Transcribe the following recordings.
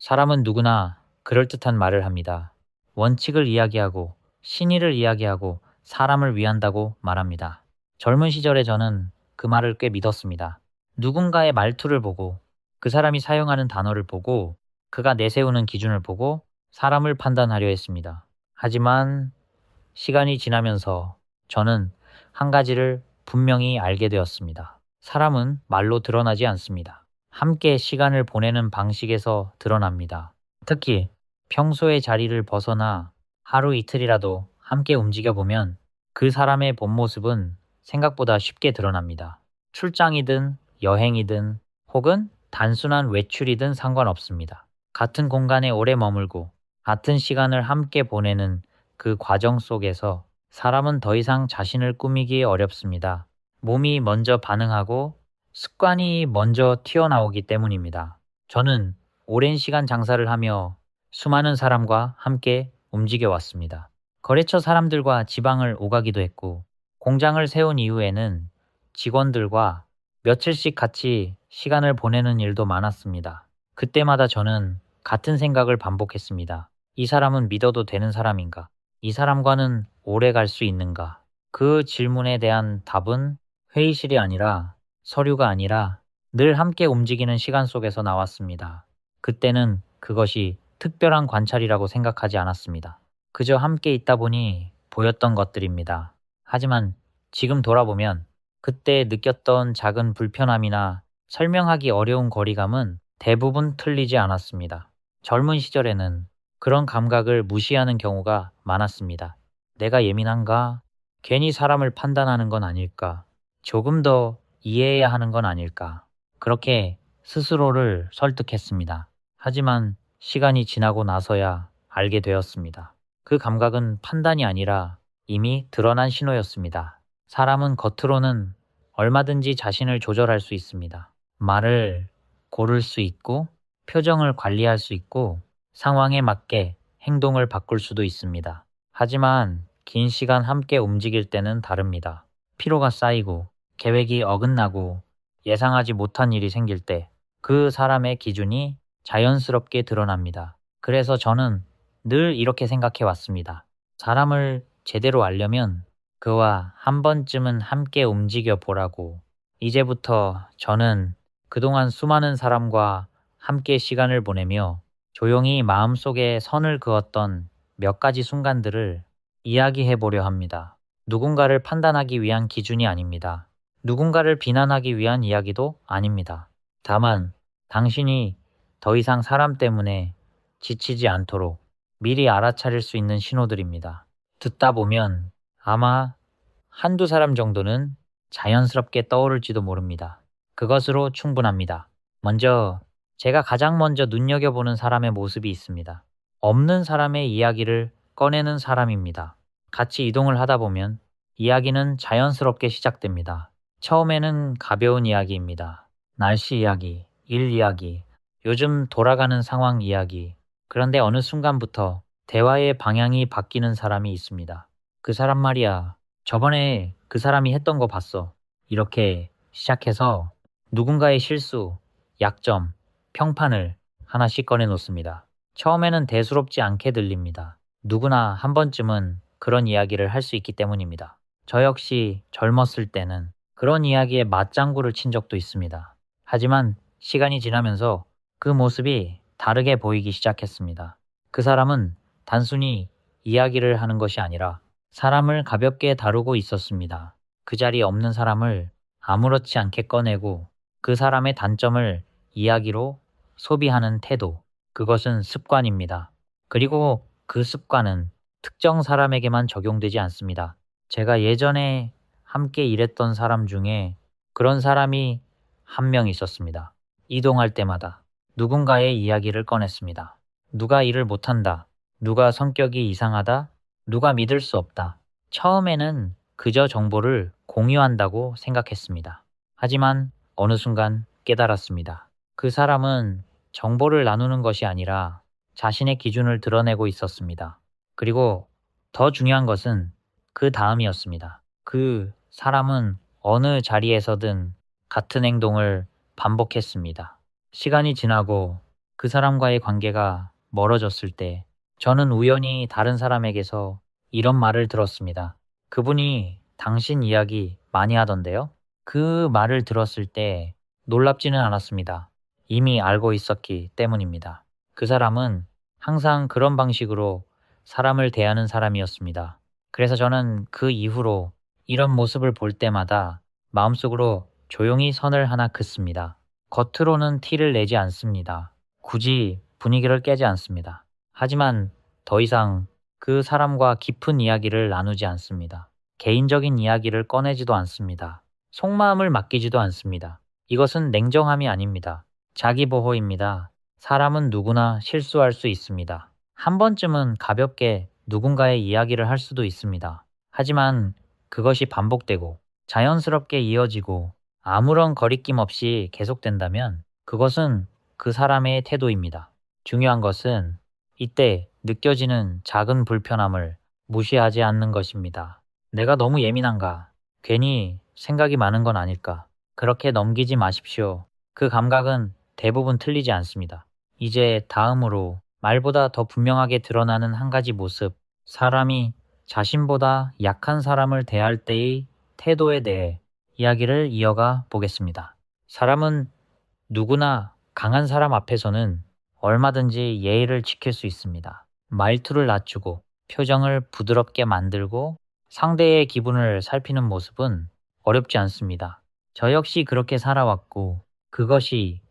사람은 누구나 그럴듯한 말을 합니다. 원칙을 이야기하고 신의를 이야기하고 사람을 위한다고 말합니다. 젊은 시절에 저는 그 말을 꽤 믿었습니다. 누군가의 말투를 보고 그 사람이 사용하는 단어를 보고 그가 내세우는 기준을 보고 사람을 판단하려 했습니다. 하지만 시간이 지나면서 저는 한 가지를 분명히 알게 되었습니다. 사람은 말로 드러나지 않습니다. 함께 시간을 보내는 방식에서 드러납니다. 특히 평소의 자리를 벗어나 하루 이틀이라도 함께 움직여 보면 그 사람의 본 모습은 생각보다 쉽게 드러납니다. 출장이든 여행이든 혹은 단순한 외출이든 상관없습니다. 같은 공간에 오래 머물고 같은 시간을 함께 보내는 그 과정 속에서 사람은 더 이상 자신을 꾸미기 어렵습니다. 몸이 먼저 반응하고 습관이 먼저 튀어나오기 때문입니다. 저는 오랜 시간 장사를 하며 수많은 사람과 함께 움직여 왔습니다. 거래처 사람들과 지방을 오가기도 했고, 공장을 세운 이후에는 직원들과 며칠씩 같이 시간을 보내는 일도 많았습니다. 그때마다 저는 같은 생각을 반복했습니다. 이 사람은 믿어도 되는 사람인가? 이 사람과는 오래 갈 수 있는가? 그 질문에 대한 답은 회의실이 아니라 서류가 아니라 늘 함께 움직이는 시간 속에서 나왔습니다. 그때는 그것이 특별한 관찰이라고 생각하지 않았습니다. 그저 함께 있다 보니 보였던 것들입니다. 하지만 지금 돌아보면 그때 느꼈던 작은 불편함이나 설명하기 어려운 거리감은 대부분 틀리지 않았습니다. 젊은 시절에는 그런 감각을 무시하는 경우가 많았습니다. 내가 예민한가? 괜히 사람을 판단하는 건 아닐까? 조금 더 이해해야 하는 건 아닐까? 그렇게 스스로를 설득했습니다. 하지만 시간이 지나고 나서야 알게 되었습니다. 그 감각은 판단이 아니라 이미 드러난 신호였습니다. 사람은 겉으로는 얼마든지 자신을 조절할 수 있습니다. 말을 고를 수 있고, 표정을 관리할 수 있고, 상황에 맞게 행동을 바꿀 수도 있습니다. 하지만 긴 시간 함께 움직일 때는 다릅니다. 피로가 쌓이고, 계획이 어긋나고, 예상하지 못한 일이 생길 때 그 사람의 기준이 자연스럽게 드러납니다. 그래서 저는 늘 이렇게 생각해 왔습니다. 사람을 제대로 알려면 그와 한 번쯤은 함께 움직여 보라고. 이제부터 저는 그동안 수많은 사람과 함께 시간을 보내며 조용히 마음속에 선을 그었던 몇 가지 순간들을 이야기해 보려 합니다. 누군가를 판단하기 위한 기준이 아닙니다. 누군가를 비난하기 위한 이야기도 아닙니다. 다만 당신이 더 이상 사람 때문에 지치지 않도록 미리 알아차릴 수 있는 신호들입니다. 듣다 보면 아마 한두 사람 정도는 자연스럽게 떠오를지도 모릅니다. 그것으로 충분합니다. 먼저 제가 가장 먼저 눈여겨보는 사람의 모습이 있습니다. 없는 사람의 이야기를 꺼내는 사람입니다. 같이 이동을 하다 보면 이야기는 자연스럽게 시작됩니다. 처음에는 가벼운 이야기입니다. 날씨 이야기, 일 이야기, 요즘 돌아가는 상황 이야기. 그런데 어느 순간부터 대화의 방향이 바뀌는 사람이 있습니다. 그 사람 말이야. 저번에 그 사람이 했던 거 봤어. 이렇게 시작해서 누군가의 실수, 약점, 평판을 하나씩 꺼내놓습니다. 처음에는 대수롭지 않게 들립니다. 누구나 한 번쯤은 그런 이야기를 할 수 있기 때문입니다. 저 역시 젊었을 때는 그런 이야기에 맞장구를 친 적도 있습니다. 하지만 시간이 지나면서 그 모습이 다르게 보이기 시작했습니다. 그 사람은 단순히 이야기를 하는 것이 아니라 사람을 가볍게 다루고 있었습니다. 그 자리에 없는 사람을 아무렇지 않게 꺼내고 그 사람의 단점을 이야기로 소비하는 태도, 그것은 습관입니다. 그리고 그 습관은 특정 사람에게만 적용되지 않습니다. 제가 예전에 함께 일했던 사람 중에 그런 사람이 한 명 있었습니다. 이동할 때마다 누군가의 이야기를 꺼냈습니다. 누가 일을 못한다. 누가 성격이 이상하다. 누가 믿을 수 없다. 처음에는 그저 정보를 공유한다고 생각했습니다. 하지만 어느 순간 깨달았습니다. 그 사람은 정보를 나누는 것이 아니라 자신의 기준을 드러내고 있었습니다. 그리고 더 중요한 것은 그 다음이었습니다. 그 사람은 어느 자리에서든 같은 행동을 반복했습니다. 시간이 지나고 그 사람과의 관계가 멀어졌을 때 저는 우연히 다른 사람에게서 이런 말을 들었습니다. 그분이 당신 이야기 많이 하던데요? 그 말을 들었을 때 놀랍지는 않았습니다. 이미 알고 있었기 때문입니다. 그 사람은 항상 그런 방식으로 사람을 대하는 사람이었습니다. 그래서 저는 그 이후로 이런 모습을 볼 때마다 마음속으로 조용히 선을 하나 긋습니다. 겉으로는 티를 내지 않습니다. 굳이 분위기를 깨지 않습니다. 하지만 더 이상 그 사람과 깊은 이야기를 나누지 않습니다. 개인적인 이야기를 꺼내지도 않습니다. 속마음을 맡기지도 않습니다. 이것은 냉정함이 아닙니다. 자기 보호입니다. 사람은 누구나 실수할 수 있습니다. 한 번쯤은 가볍게 누군가의 이야기를 할 수도 있습니다. 하지만 그것이 반복되고 자연스럽게 이어지고 아무런 거리낌 없이 계속된다면 그것은 그 사람의 태도입니다. 중요한 것은 이때 느껴지는 작은 불편함을 무시하지 않는 것입니다. 내가 너무 예민한가? 괜히 생각이 많은 건 아닐까? 그렇게 넘기지 마십시오. 그 감각은 대부분 틀리지 않습니다. 이제 다음으로 말보다 더 분명하게 드러나는 한 가지 모습, 사람이 자신보다 약한 사람을 대할 때의 태도에 대해 이야기를 이어가 보겠습니다. 사람은 누구나 강한 사람 앞에서는 얼마든지 예의를 지킬 수 있습니다. 말투를 낮추고 표정을 부드럽게 만들고 상대의 기분을 살피는 모습은 어렵지 않습니다. 저 역시 그렇게 살아왔고 그것이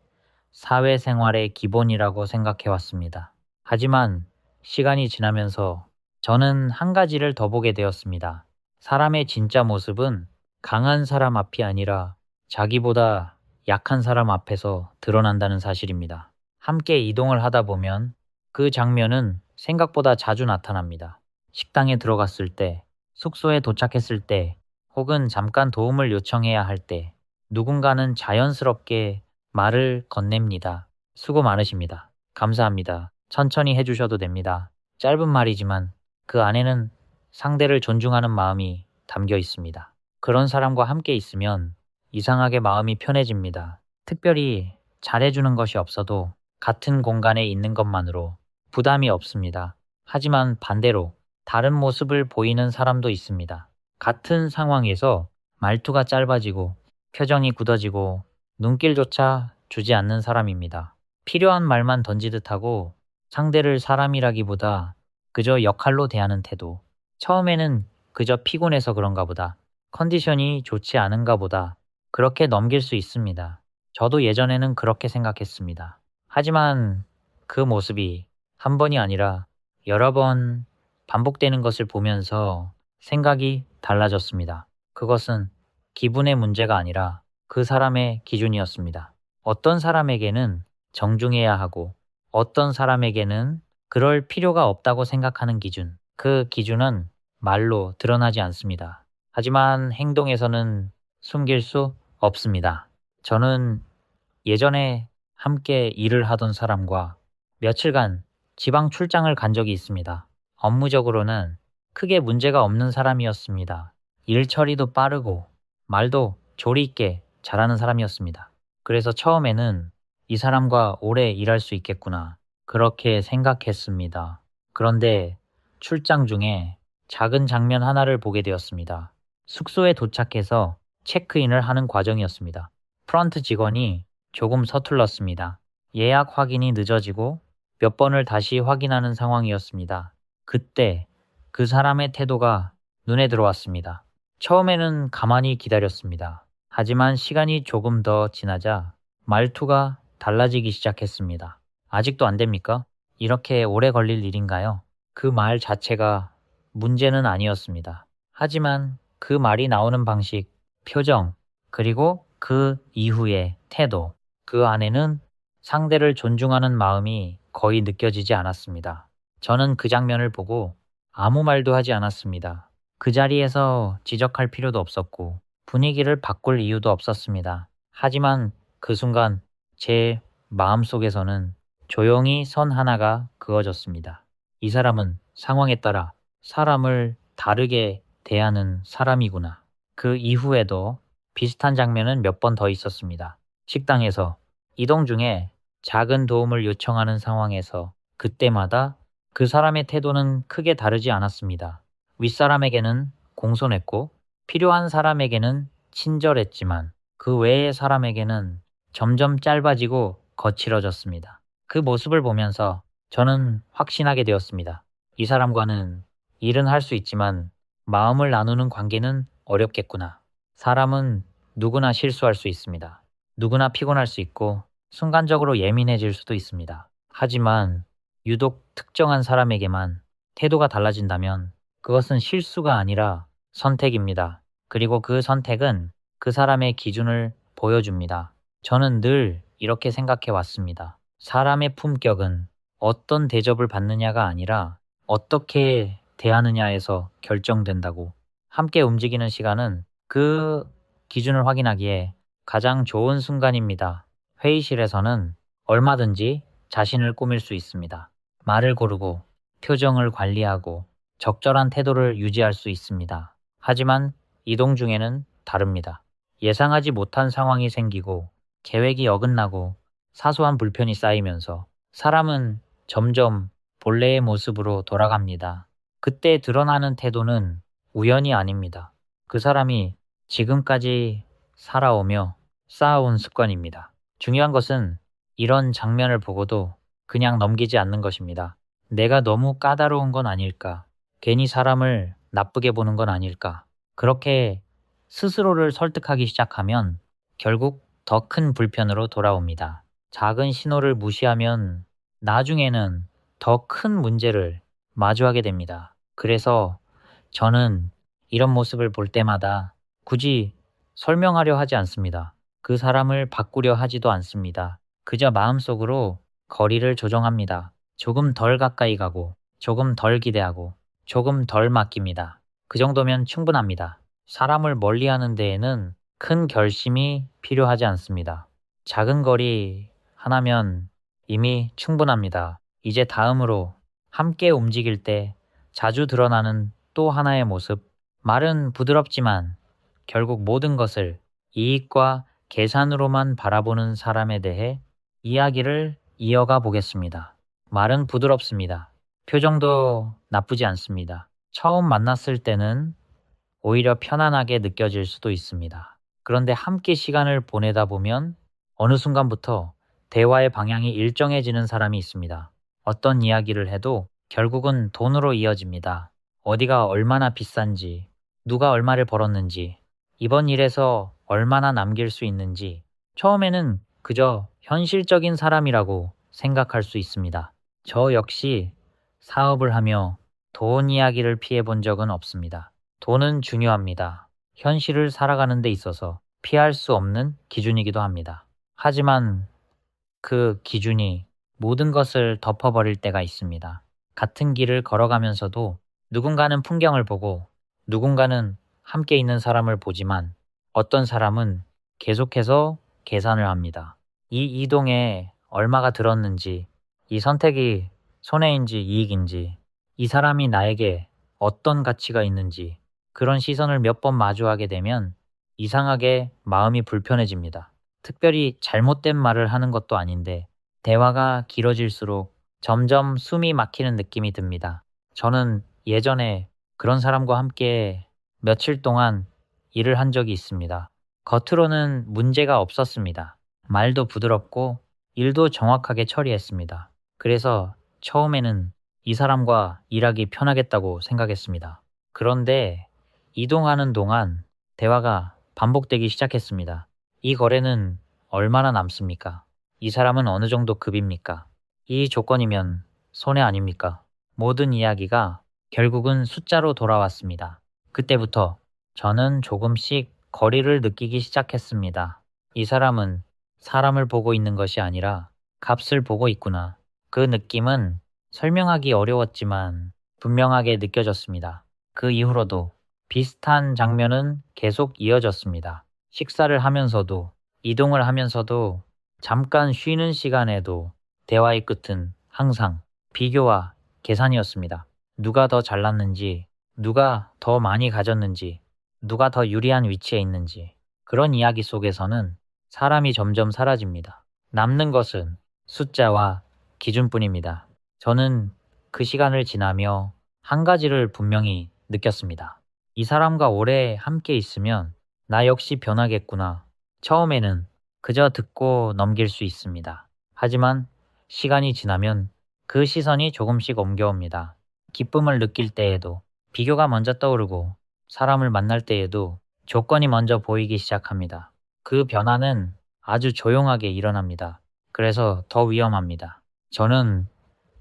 사회생활의 기본이라고 생각해 왔습니다. 하지만 시간이 지나면서 저는 한 가지를 더 보게 되었습니다. 사람의 진짜 모습은 강한 사람 앞이 아니라 자기보다 약한 사람 앞에서 드러난다는 사실입니다. 함께 이동을 하다 보면 그 장면은 생각보다 자주 나타납니다. 식당에 들어갔을 때, 숙소에 도착했을 때, 혹은 잠깐 도움을 요청해야 할 때, 누군가는 자연스럽게 말을 건넵니다. 수고 많으십니다. 감사합니다. 천천히 해주셔도 됩니다. 짧은 말이지만 그 안에는 상대를 존중하는 마음이 담겨 있습니다. 그런 사람과 함께 있으면 이상하게 마음이 편해집니다. 특별히 잘해주는 것이 없어도 같은 공간에 있는 것만으로 부담이 없습니다. 하지만 반대로 다른 모습을 보이는 사람도 있습니다. 같은 상황에서 말투가 짧아지고 표정이 굳어지고 눈길조차 주지 않는 사람입니다. 필요한 말만 던지듯 하고 상대를 사람이라기보다 그저 역할로 대하는 태도. 처음에는 그저 피곤해서 그런가 보다. 컨디션이 좋지 않은가 보다. 그렇게 넘길 수 있습니다. 저도 예전에는 그렇게 생각했습니다. 하지만 그 모습이 한 번이 아니라 여러 번 반복되는 것을 보면서 생각이 달라졌습니다. 그것은 기분의 문제가 아니라 그 사람의 기준이었습니다. 어떤 사람에게는 정중해야 하고 어떤 사람에게는 그럴 필요가 없다고 생각하는 기준. 그 기준은 말로 드러나지 않습니다. 하지만 행동에서는 숨길 수 없습니다. 저는 예전에 함께 일을 하던 사람과 며칠간 지방 출장을 간 적이 있습니다. 업무적으로는 크게 문제가 없는 사람이었습니다. 일 처리도 빠르고 말도 조리 있게 잘하는 사람이었습니다. 그래서 처음에는 이 사람과 오래 일할 수 있겠구나 그렇게 생각했습니다. 그런데 출장 중에 작은 장면 하나를 보게 되었습니다. 숙소에 도착해서 체크인을 하는 과정이었습니다. 프런트 직원이 조금 서툴렀습니다. 예약 확인이 늦어지고 몇 번을 다시 확인하는 상황이었습니다. 그때 그 사람의 태도가 눈에 들어왔습니다. 처음에는 가만히 기다렸습니다. 하지만 시간이 조금 더 지나자 말투가 달라지기 시작했습니다. 아직도 안 됩니까? 이렇게 오래 걸릴 일인가요? 그 말 자체가 문제는 아니었습니다. 하지만 그 말이 나오는 방식, 표정, 그리고 그 이후의 태도, 그 안에는 상대를 존중하는 마음이 거의 느껴지지 않았습니다. 저는 그 장면을 보고 아무 말도 하지 않았습니다. 그 자리에서 지적할 필요도 없었고 분위기를 바꿀 이유도 없었습니다. 하지만 그 순간 제 마음속에서는 조용히 선 하나가 그어졌습니다. 이 사람은 상황에 따라 사람을 다르게 대하는 사람이구나. 그 이후에도 비슷한 장면은 몇 번 더 있었습니다. 식당에서 이동 중에 작은 도움을 요청하는 상황에서 그때마다 그 사람의 태도는 크게 다르지 않았습니다. 윗사람에게는 공손했고 필요한 사람에게는 친절했지만 그 외의 사람에게는 점점 짧아지고 거칠어졌습니다. 그 모습을 보면서 저는 확신하게 되었습니다. 이 사람과는 일은 할 수 있지만 마음을 나누는 관계는 어렵겠구나. 사람은 누구나 실수할 수 있습니다. 누구나 피곤할 수 있고 순간적으로 예민해질 수도 있습니다. 하지만 유독 특정한 사람에게만 태도가 달라진다면 그것은 실수가 아니라 선택입니다. 그리고 그 선택은 그 사람의 기준을 보여줍니다. 저는 늘 이렇게 생각해 왔습니다. 사람의 품격은 어떤 대접을 받느냐가 아니라 어떻게 대하느냐에서 결정된다고. 함께 움직이는 시간은 그 기준을 확인하기에 가장 좋은 순간입니다. 회의실에서는 얼마든지 자신을 꾸밀 수 있습니다. 말을 고르고 표정을 관리하고 적절한 태도를 유지할 수 있습니다. 하지만 이동 중에는 다릅니다. 예상하지 못한 상황이 생기고 계획이 어긋나고 사소한 불편이 쌓이면서 사람은 점점 본래의 모습으로 돌아갑니다. 그때 드러나는 태도는 우연이 아닙니다. 그 사람이 지금까지 살아오며 쌓아온 습관입니다. 중요한 것은 이런 장면을 보고도 그냥 넘기지 않는 것입니다. 내가 너무 까다로운 건 아닐까? 괜히 사람을 나쁘게 보는 건 아닐까? 그렇게 스스로를 설득하기 시작하면 결국 더 큰 불편으로 돌아옵니다. 작은 신호를 무시하면 나중에는 더 큰 문제를 마주하게 됩니다. 그래서 저는 이런 모습을 볼 때마다 굳이 설명하려 하지 않습니다. 그 사람을 바꾸려 하지도 않습니다. 그저 마음속으로 거리를 조정합니다. 조금 덜 가까이 가고, 조금 덜 기대하고, 조금 덜 맡깁니다. 그 정도면 충분합니다. 사람을 멀리하는 데에는 큰 결심이 필요하지 않습니다. 작은 거리 하나면 이미 충분합니다. 이제 다음으로 함께 움직일 때 자주 드러나는 또 하나의 모습. 말은 부드럽지만 결국 모든 것을 이익과 계산으로만 바라보는 사람에 대해 이야기를 이어가 보겠습니다. 말은 부드럽습니다. 표정도 나쁘지 않습니다. 처음 만났을 때는 오히려 편안하게 느껴질 수도 있습니다. 그런데 함께 시간을 보내다 보면 어느 순간부터 대화의 방향이 일정해지는 사람이 있습니다. 어떤 이야기를 해도 결국은 돈으로 이어집니다. 어디가 얼마나 비싼지, 누가 얼마를 벌었는지, 이번 일에서 얼마나 남길 수 있는지, 처음에는 그저 현실적인 사람이라고 생각할 수 있습니다. 저 역시 사업을 하며 돈 이야기를 피해 본 적은 없습니다. 돈은 중요합니다. 현실을 살아가는 데 있어서 피할 수 없는 기준이기도 합니다. 하지만 그 기준이 모든 것을 덮어버릴 때가 있습니다. 같은 길을 걸어가면서도 누군가는 풍경을 보고 누군가는 함께 있는 사람을 보지만 어떤 사람은 계속해서 계산을 합니다. 이 이동에 얼마가 들었는지, 이 선택이 손해인지 이익인지, 이 사람이 나에게 어떤 가치가 있는지 그런 시선을 몇 번 마주하게 되면 이상하게 마음이 불편해집니다. 특별히 잘못된 말을 하는 것도 아닌데 대화가 길어질수록 점점 숨이 막히는 느낌이 듭니다. 저는 예전에 그런 사람과 함께 며칠 동안 일을 한 적이 있습니다. 겉으로는 문제가 없었습니다. 말도 부드럽고 일도 정확하게 처리했습니다. 그래서 처음에는 이 사람과 일하기 편하겠다고 생각했습니다. 그런데 이동하는 동안 대화가 반복되기 시작했습니다. 이 거래는 얼마나 남습니까? 이 사람은 어느 정도 급입니까? 이 조건이면 손해 아닙니까? 모든 이야기가 결국은 숫자로 돌아왔습니다. 그때부터 저는 조금씩 거리를 느끼기 시작했습니다. 이 사람은 사람을 보고 있는 것이 아니라 값을 보고 있구나. 그 느낌은 설명하기 어려웠지만 분명하게 느껴졌습니다. 그 이후로도 비슷한 장면은 계속 이어졌습니다. 식사를 하면서도, 이동을 하면서도, 잠깐 쉬는 시간에도 대화의 끝은 항상 비교와 계산이었습니다. 누가 더 잘났는지, 누가 더 많이 가졌는지, 누가 더 유리한 위치에 있는지, 그런 이야기 속에서는 사람이 점점 사라집니다. 남는 것은 숫자와 기준뿐입니다. 저는 그 시간을 지나며 한 가지를 분명히 느꼈습니다. 이 사람과 오래 함께 있으면 나 역시 변하겠구나. 처음에는 그저 듣고 넘길 수 있습니다. 하지만 시간이 지나면 그 시선이 조금씩 옮겨옵니다. 기쁨을 느낄 때에도, 비교가 먼저 떠오르고, 사람을 만날 때에도 조건이 먼저 보이기 시작합니다. 그 변화는 아주 조용하게 일어납니다. 그래서 더 위험합니다. 저는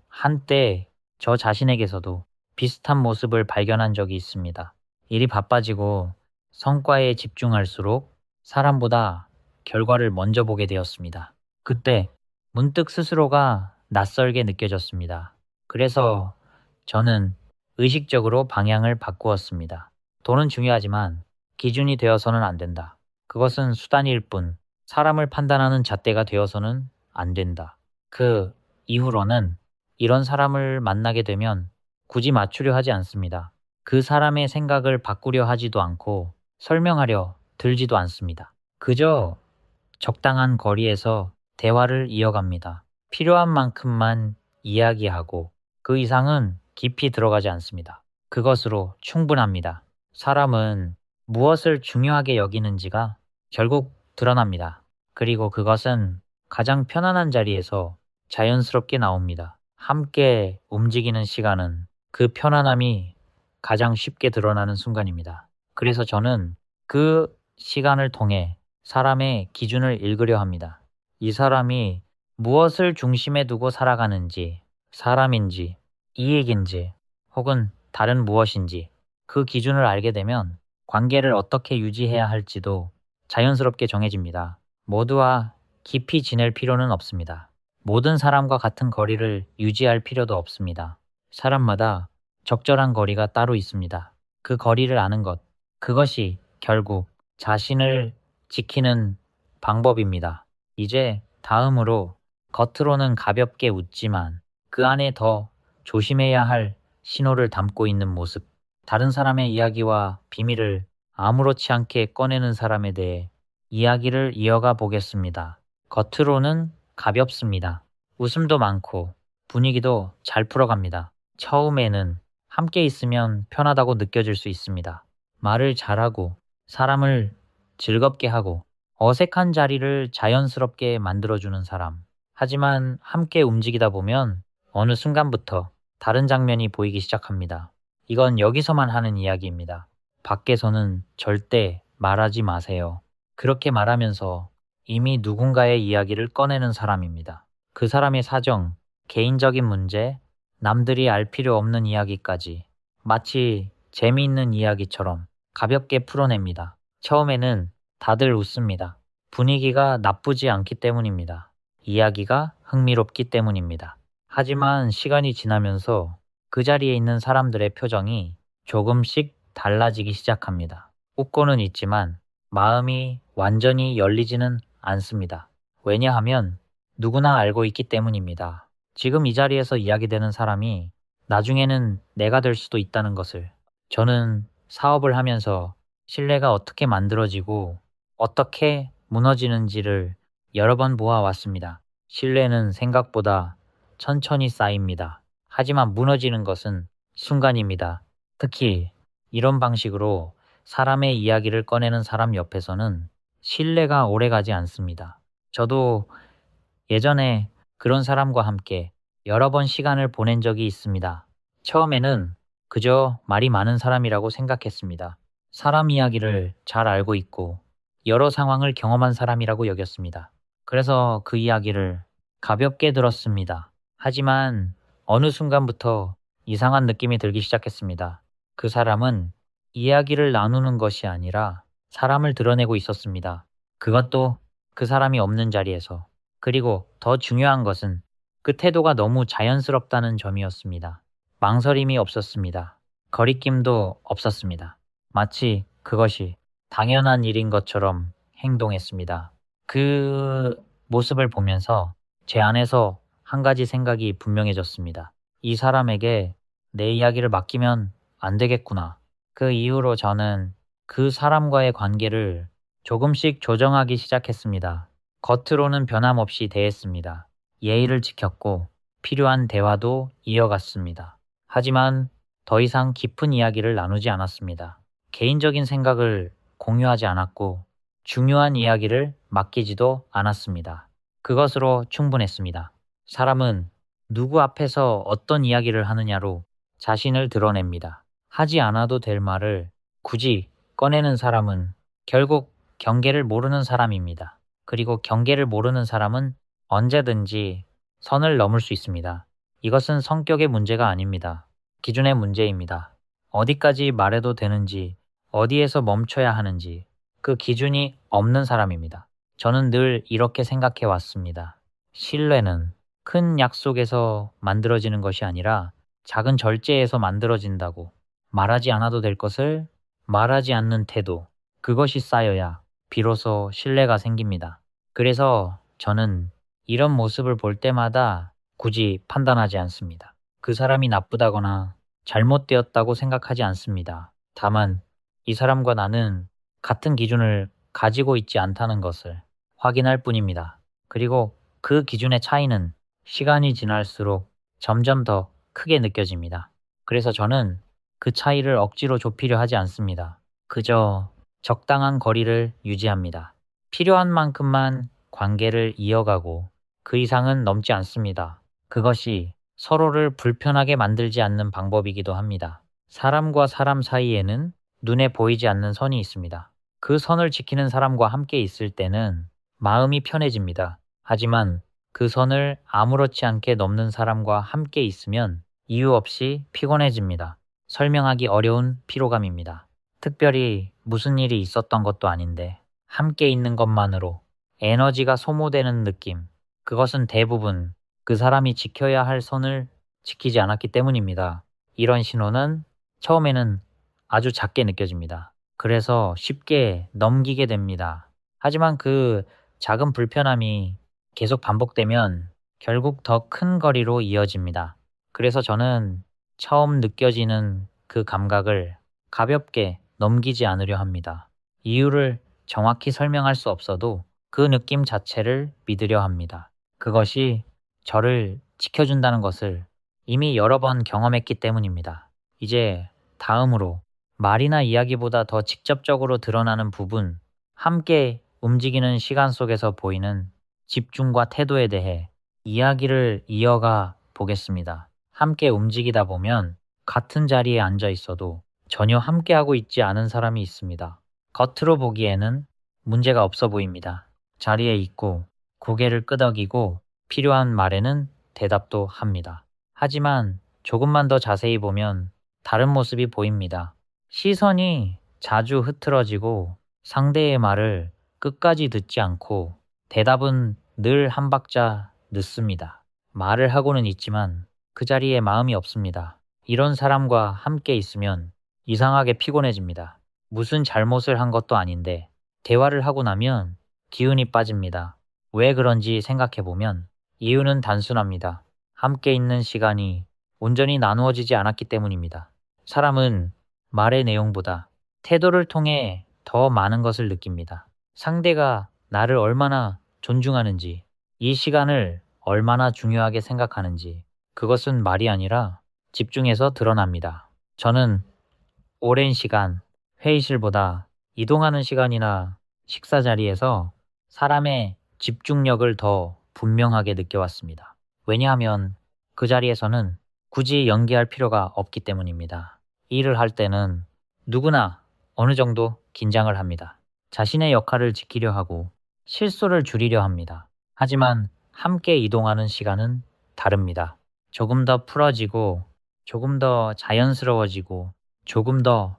한때 저 자신에게서도 비슷한 모습을 발견한 적이 있습니다. 일이 바빠지고 성과에 집중할수록 사람보다 결과를 먼저 보게 되었습니다. 그때 문득 스스로가 낯설게 느껴졌습니다. 그래서 저는 의식적으로 방향을 바꾸었습니다. 돈은 중요하지만 기준이 되어서는 안 된다. 그것은 수단일 뿐 사람을 판단하는 잣대가 되어서는 안 된다. 그 이후로는 이런 사람을 만나게 되면 굳이 맞추려 하지 않습니다. 그 사람의 생각을 바꾸려 하지도 않고 설명하려 들지도 않습니다. 그저 적당한 거리에서 대화를 이어갑니다. 필요한 만큼만 이야기하고 그 이상은 깊이 들어가지 않습니다. 그것으로 충분합니다. 사람은 무엇을 중요하게 여기는지가 결국 드러납니다. 그리고 그것은 가장 편안한 자리에서 자연스럽게 나옵니다. 함께 움직이는 시간은 그 편안함이 가장 쉽게 드러나는 순간입니다. 그래서 저는 그 시간을 통해 사람의 기준을 읽으려 합니다. 이 사람이 무엇을 중심에 두고 살아가는지, 사람인지, 이익인지, 혹은 다른 무엇인지 그 기준을 알게 되면 관계를 어떻게 유지해야 할지도 자연스럽게 정해집니다. 모두와 깊이 지낼 필요는 없습니다. 모든 사람과 같은 거리를 유지할 필요도 없습니다. 사람마다 적절한 거리가 따로 있습니다. 그 거리를 아는 것, 그것이 결국 자신을 지키는 방법입니다. 이제 다음으로 겉으로는 가볍게 웃지만 그 안에 더 조심해야 할 신호를 담고 있는 모습, 다른 사람의 이야기와 비밀을 아무렇지 않게 꺼내는 사람에 대해 이야기를 이어가 보겠습니다. 겉으로는 가볍습니다. 웃음도 많고 분위기도 잘 풀어갑니다. 처음에는 함께 있으면 편하다고 느껴질 수 있습니다. 말을 잘하고 사람을 즐겁게 하고 어색한 자리를 자연스럽게 만들어주는 사람. 하지만 함께 움직이다 보면 어느 순간부터 다른 장면이 보이기 시작합니다. 이건 여기서만 하는 이야기입니다. 밖에서는 절대 말하지 마세요. 그렇게 말하면서 이미 누군가의 이야기를 꺼내는 사람입니다. 그 사람의 사정, 개인적인 문제, 남들이 알 필요 없는 이야기까지 마치 재미있는 이야기처럼 가볍게 풀어냅니다. 처음에는 다들 웃습니다. 분위기가 나쁘지 않기 때문입니다. 이야기가 흥미롭기 때문입니다. 하지만 시간이 지나면서 그 자리에 있는 사람들의 표정이 조금씩 달라지기 시작합니다. 웃고는 있지만 마음이 완전히 열리지는 않습니다. 왜냐하면 누구나 알고 있기 때문입니다. 지금 이 자리에서 이야기되는 사람이 나중에는 내가 될 수도 있다는 것을. 저는 사업을 하면서 신뢰가 어떻게 만들어지고 어떻게 무너지는지를 여러 번 보아왔습니다. 신뢰는 생각보다 천천히 쌓입니다. 하지만 무너지는 것은 순간입니다. 특히 이런 방식으로 사람의 이야기를 꺼내는 사람 옆에서는 신뢰가 오래가지 않습니다. 저도 예전에 그런 사람과 함께 여러 번 시간을 보낸 적이 있습니다. 처음에는 그저 말이 많은 사람이라고 생각했습니다. 사람 이야기를 잘 알고 있고 여러 상황을 경험한 사람이라고 여겼습니다. 그래서 그 이야기를 가볍게 들었습니다. 하지만 어느 순간부터 이상한 느낌이 들기 시작했습니다. 그 사람은 이야기를 나누는 것이 아니라 사람을 드러내고 있었습니다. 그것도 그 사람이 없는 자리에서. 그리고 더 중요한 것은 그 태도가 너무 자연스럽다는 점이었습니다. 망설임이 없었습니다. 거리낌도 없었습니다. 마치 그것이 당연한 일인 것처럼 행동했습니다. 그 모습을 보면서 제 안에서 한 가지 생각이 분명해졌습니다. 이 사람에게 내 이야기를 맡기면 안 되겠구나. 그 이후로 저는 그 사람과의 관계를 조금씩 조정하기 시작했습니다. 겉으로는 변함없이 대했습니다. 예의를 지켰고 필요한 대화도 이어갔습니다. 하지만 더 이상 깊은 이야기를 나누지 않았습니다. 개인적인 생각을 공유하지 않았고 중요한 이야기를 맡기지도 않았습니다. 그것으로 충분했습니다. 사람은 누구 앞에서 어떤 이야기를 하느냐로 자신을 드러냅니다. 하지 않아도 될 말을 굳이 꺼내는 사람은 결국 경계를 모르는 사람입니다. 그리고 경계를 모르는 사람은 언제든지 선을 넘을 수 있습니다. 이것은 성격의 문제가 아닙니다. 기준의 문제입니다. 어디까지 말해도 되는지, 어디에서 멈춰야 하는지, 그 기준이 없는 사람입니다. 저는 늘 이렇게 생각해 왔습니다. 신뢰는 큰 약속에서 만들어지는 것이 아니라 작은 절제에서 만들어진다고. 말하지 않아도 될 것을 말하지 않는 태도, 그것이 쌓여야 비로소 신뢰가 생깁니다. 그래서 저는 이런 모습을 볼 때마다 굳이 판단하지 않습니다. 그 사람이 나쁘다거나 잘못되었다고 생각하지 않습니다. 다만 이 사람과 나는 같은 기준을 가지고 있지 않다는 것을 확인할 뿐입니다. 그리고 그 기준의 차이는 시간이 지날수록 점점 더 크게 느껴집니다. 그래서 저는 그 차이를 억지로 좁히려 하지 않습니다. 그저 적당한 거리를 유지합니다. 필요한 만큼만 관계를 이어가고 그 이상은 넘지 않습니다. 그것이 서로를 불편하게 만들지 않는 방법이기도 합니다. 사람과 사람 사이에는 눈에 보이지 않는 선이 있습니다. 그 선을 지키는 사람과 함께 있을 때는 마음이 편해집니다. 하지만 그 선을 아무렇지 않게 넘는 사람과 함께 있으면 이유 없이 피곤해집니다. 설명하기 어려운 피로감입니다. 특별히 무슨 일이 있었던 것도 아닌데 함께 있는 것만으로 에너지가 소모되는 느낌. 그것은 대부분 그 사람이 지켜야 할 선을 지키지 않았기 때문입니다. 이런 신호는 처음에는 아주 작게 느껴집니다. 그래서 쉽게 넘기게 됩니다. 하지만 그 작은 불편함이 계속 반복되면 결국 더 큰 거리로 이어집니다. 그래서 저는 처음 느껴지는 그 감각을 가볍게 넘기지 않으려 합니다. 이유를 정확히 설명할 수 없어도 그 느낌 자체를 믿으려 합니다. 그것이 저를 지켜준다는 것을 이미 여러 번 경험했기 때문입니다. 이제 다음으로 말이나 이야기보다 더 직접적으로 드러나는 부분, 함께 움직이는 시간 속에서 보이는 집중과 태도에 대해 이야기를 이어가 보겠습니다. 함께 움직이다 보면 같은 자리에 앉아 있어도 전혀 함께하고 있지 않은 사람이 있습니다. 겉으로 보기에는 문제가 없어 보입니다. 자리에 있고 고개를 끄덕이고 필요한 말에는 대답도 합니다. 하지만 조금만 더 자세히 보면 다른 모습이 보입니다. 시선이 자주 흐트러지고 상대의 말을 끝까지 듣지 않고 대답은 늘 한 박자 늦습니다. 말을 하고는 있지만 그 자리에 마음이 없습니다. 이런 사람과 함께 있으면 이상하게 피곤해집니다. 무슨 잘못을 한 것도 아닌데 대화를 하고 나면 기운이 빠집니다. 왜 그런지 생각해보면 이유는 단순합니다. 함께 있는 시간이 온전히 나누어지지 않았기 때문입니다. 사람은 말의 내용보다 태도를 통해 더 많은 것을 느낍니다. 상대가 나를 얼마나 존중하는지, 이 시간을 얼마나 중요하게 생각하는지, 그것은 말이 아니라 집중해서 드러납니다. 저는 오랜 시간 회의실보다 이동하는 시간이나 식사 자리에서 사람의 집중력을 더 분명하게 느껴왔습니다. 왜냐하면 그 자리에서는 굳이 연기할 필요가 없기 때문입니다. 일을 할 때는 누구나 어느 정도 긴장을 합니다. 자신의 역할을 지키려 하고 실수를 줄이려 합니다. 하지만 함께 이동하는 시간은 다릅니다. 조금 더 풀어지고 조금 더 자연스러워지고 조금 더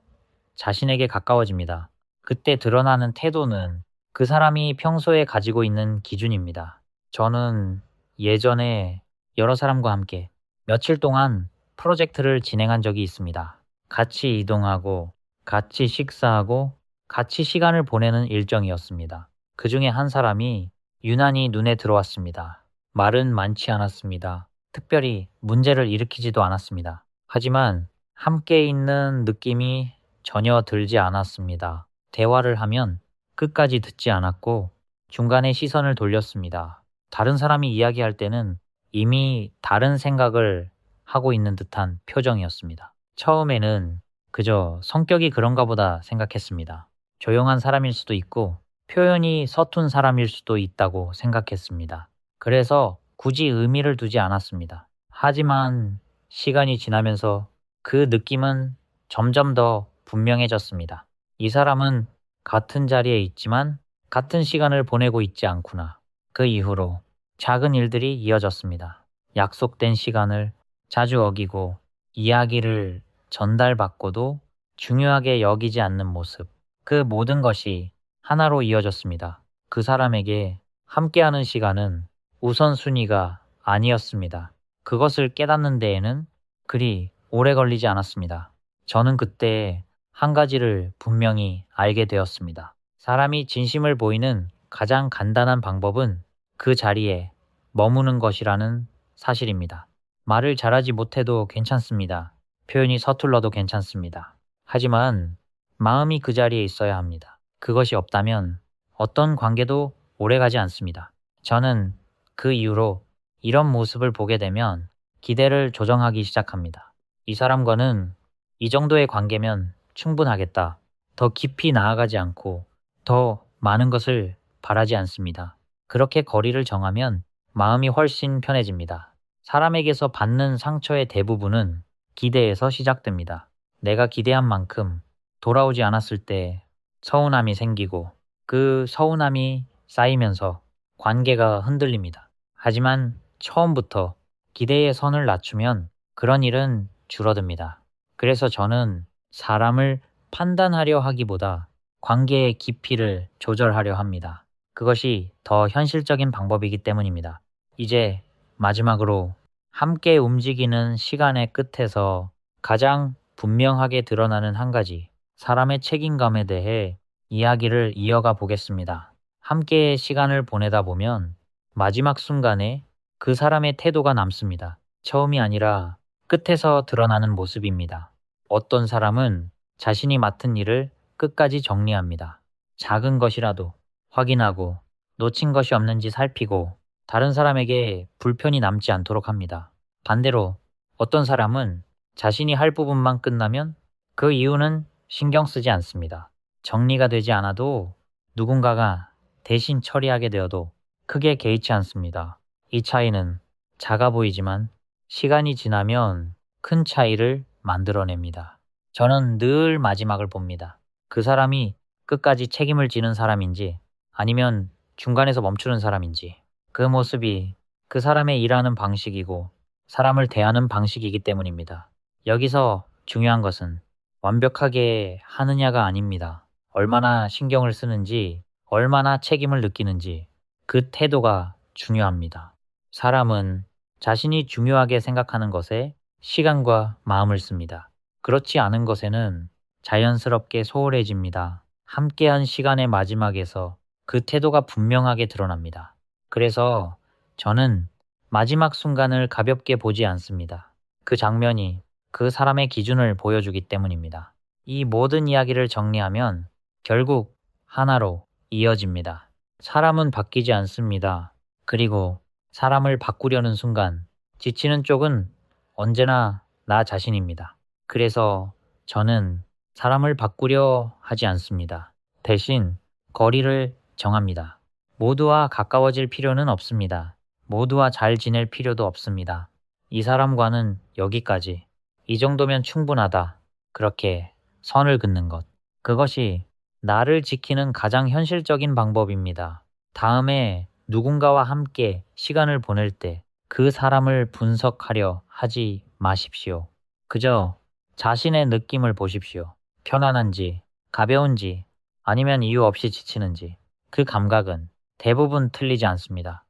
자신에게 가까워집니다. 그때 드러나는 태도는 그 사람이 평소에 가지고 있는 기준입니다. 저는 예전에 여러 사람과 함께 며칠 동안 프로젝트를 진행한 적이 있습니다. 같이 이동하고, 같이 식사하고, 같이 시간을 보내는 일정이었습니다. 그 중에 한 사람이 유난히 눈에 들어왔습니다. 말은 많지 않았습니다. 특별히 문제를 일으키지도 않았습니다. 하지만 함께 있는 느낌이 전혀 들지 않았습니다. 대화를 하면 끝까지 듣지 않았고 중간에 시선을 돌렸습니다. 다른 사람이 이야기할 때는 이미 다른 생각을 하고 있는 듯한 표정이었습니다. 처음에는 그저 성격이 그런가 보다 생각했습니다. 조용한 사람일 수도 있고 표현이 서툰 사람일 수도 있다고 생각했습니다. 그래서 굳이 의미를 두지 않았습니다. 하지만 시간이 지나면서 그 느낌은 점점 더 분명해졌습니다. 이 사람은 같은 자리에 있지만 같은 시간을 보내고 있지 않구나. 그 이후로 작은 일들이 이어졌습니다. 약속된 시간을 자주 어기고 이야기를 전달받고도 중요하게 여기지 않는 모습. 그 모든 것이 하나로 이어졌습니다. 그 사람에게 함께하는 시간은 우선순위가 아니었습니다. 그것을 깨닫는 데에는 그리 오래 걸리지 않았습니다. 저는 그때 한 가지를 분명히 알게 되었습니다. 사람이 진심을 보이는 가장 간단한 방법은 그 자리에 머무는 것이라는 사실입니다. 말을 잘하지 못해도 괜찮습니다. 표현이 서툴러도 괜찮습니다. 하지만 마음이 그 자리에 있어야 합니다. 그것이 없다면 어떤 관계도 오래가지 않습니다. 저는 그 이후로 이런 모습을 보게 되면 기대를 조정하기 시작합니다. 이 사람과는 이 정도의 관계면 충분하겠다. 더 깊이 나아가지 않고 더 많은 것을 바라지 않습니다. 그렇게 거리를 정하면 마음이 훨씬 편해집니다. 사람에게서 받는 상처의 대부분은 기대에서 시작됩니다. 내가 기대한 만큼 돌아오지 않았을 때 서운함이 생기고 그 서운함이 쌓이면서 관계가 흔들립니다. 하지만 처음부터 기대의 선을 낮추면 그런 일은 줄어듭니다. 그래서 저는 사람을 판단하려 하기보다 관계의 깊이를 조절하려 합니다. 그것이 더 현실적인 방법이기 때문입니다. 이제 마지막으로 함께 움직이는 시간의 끝에서 가장 분명하게 드러나는 한 가지, 사람의 책임감에 대해 이야기를 이어가 보겠습니다. 함께 시간을 보내다 보면 마지막 순간에 그 사람의 태도가 남습니다. 처음이 아니라 끝에서 드러나는 모습입니다. 어떤 사람은 자신이 맡은 일을 끝까지 정리합니다. 작은 것이라도 확인하고 놓친 것이 없는지 살피고 다른 사람에게 불편이 남지 않도록 합니다. 반대로 어떤 사람은 자신이 할 부분만 끝나면 그 이유는 신경 쓰지 않습니다. 정리가 되지 않아도 누군가가 대신 처리하게 되어도 크게 개의치 않습니다. 이 차이는 작아 보이지만 시간이 지나면 큰 차이를 만들어냅니다. 저는 늘 마지막을 봅니다. 그 사람이 끝까지 책임을 지는 사람인지 아니면 중간에서 멈추는 사람인지 그 모습이 그 사람의 일하는 방식이고 사람을 대하는 방식이기 때문입니다. 여기서 중요한 것은 완벽하게 하느냐가 아닙니다. 얼마나 신경을 쓰는지, 얼마나 책임을 느끼는지 그 태도가 중요합니다. 사람은 자신이 중요하게 생각하는 것에 시간과 마음을 씁니다. 그렇지 않은 것에는 자연스럽게 소홀해집니다. 함께한 시간의 마지막에서 그 태도가 분명하게 드러납니다. 그래서 저는 마지막 순간을 가볍게 보지 않습니다. 그 장면이 그 사람의 기준을 보여주기 때문입니다. 이 모든 이야기를 정리하면 결국 하나로 이어집니다. 사람은 바뀌지 않습니다. 그리고 사람을 바꾸려는 순간 지치는 쪽은 언제나 나 자신입니다. 그래서 저는 사람을 바꾸려 하지 않습니다. 대신 거리를 정합니다. 모두와 가까워질 필요는 없습니다. 모두와 잘 지낼 필요도 없습니다. 이 사람과는 여기까지. 이 정도면 충분하다. 그렇게 선을 긋는 것. 그것이 나를 지키는 가장 현실적인 방법입니다. 다음에 누군가와 함께 시간을 보낼 때 그 사람을 분석하려 하지 마십시오. 그저 자신의 느낌을 보십시오. 편안한지, 가벼운지, 아니면 이유 없이 지치는지. 그 감각은 대부분 틀리지 않습니다.